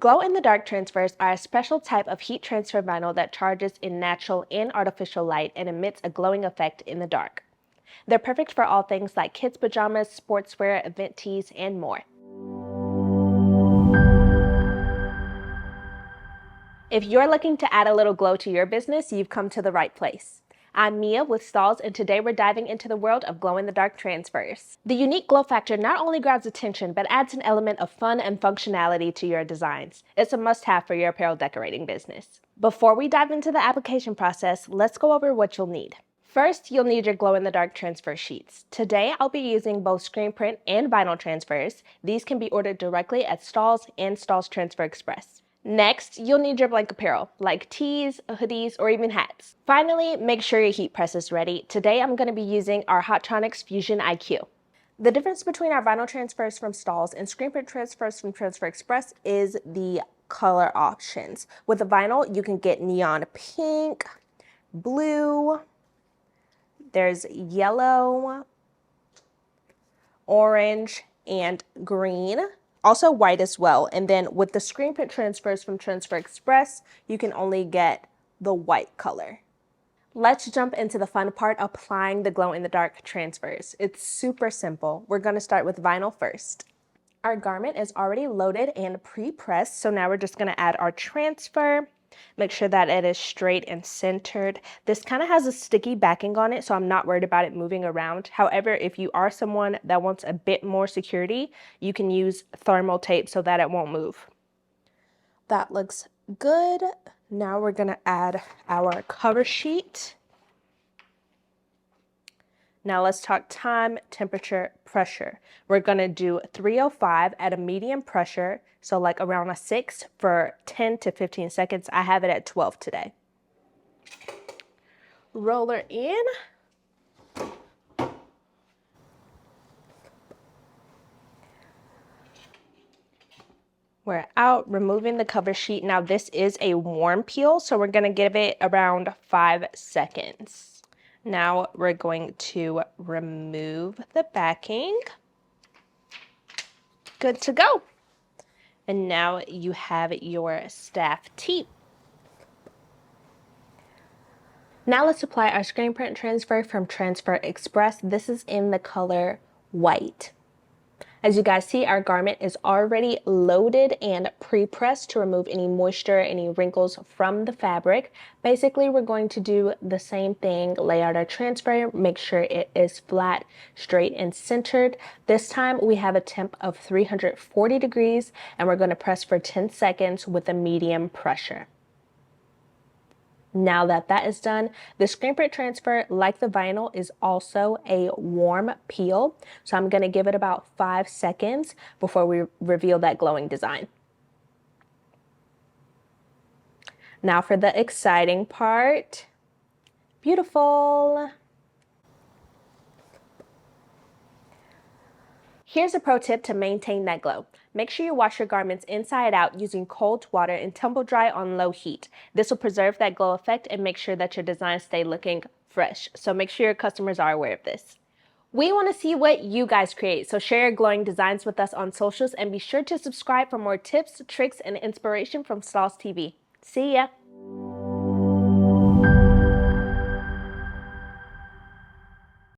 Glow-in-the-dark transfers are a special type of heat transfer vinyl that charges in natural and artificial light and emits a glowing effect in the dark. They're perfect for all things like kids' pajamas, sportswear, event tees, and more. If you're looking to add a little glow to your business, you've come to the right place. I'm Mia with Stahls, and today we're diving into the world of glow-in-the-dark transfers. The unique glow factor not only grabs attention, but adds an element of fun and functionality to your designs. It's a must-have for your apparel decorating business. Before we dive into the application process, let's go over what you'll need. First, you'll need your glow-in-the-dark transfer sheets. Today, I'll be using both screen print and vinyl transfers. These can be ordered directly at Stahls and Stahls Transfer Express. Next, you'll need your blank apparel, like tees, hoodies, or even hats. Finally, make sure your heat press is ready. Today, I'm going to be using our Hotronix Fusion IQ. The difference between our vinyl transfers from Stahls and screen print transfers from Transfer Express is the color options. With the vinyl, you can get neon pink, blue, there's yellow, orange, and green. Also white as well. And then with the screen print transfers from Transfer Express, you can only get the white color. Let's jump into the fun part, applying the glow-in-the-dark transfers. It's super simple. We're going to start with vinyl first. Our garment is already loaded and pre-pressed, so now we're just going to add our transfer. Make sure that it is straight and centered. This kind of has a sticky backing on it, so I'm not worried about it moving around. However, if you are someone that wants a bit more security, you can use thermal tape so that it won't move. That looks good. Now we're going to add our cover sheet. Now let's talk time, temperature, pressure. We're going to do 305 at a medium pressure, so like around a 6 for 10 to 15 seconds. I have it at 12 today. Roller in. We're out, removing the cover sheet. Now this is a warm peel, so we're going to give it around 5 seconds. Now we're going to remove the backing. Good to go. And now you have your staff tee. Now let's apply our screen print transfer from Transfer Express. This is in the color white. As you guys see, our garment is already loaded and pre-pressed to remove any moisture, any wrinkles from the fabric. Basically, we're going to do the same thing, lay out our transfer, make sure it is flat, straight, and centered. This time we have a temp of 340 degrees, and we're going to press for 10 seconds with a medium pressure. Now that that is done, the screen print transfer, like the vinyl, is also a warm peel. So I'm going to give it about 5 seconds before we reveal that glowing design. Now for the exciting part. Beautiful. Here's a pro tip to maintain that glow. Make sure you wash your garments inside out using cold water and tumble dry on low heat. This will preserve that glow effect and make sure that your designs stay looking fresh. So make sure your customers are aware of this. We want to see what you guys create, so share your glowing designs with us on socials and be sure to subscribe for more tips, tricks, and inspiration from Stahls TV. See ya!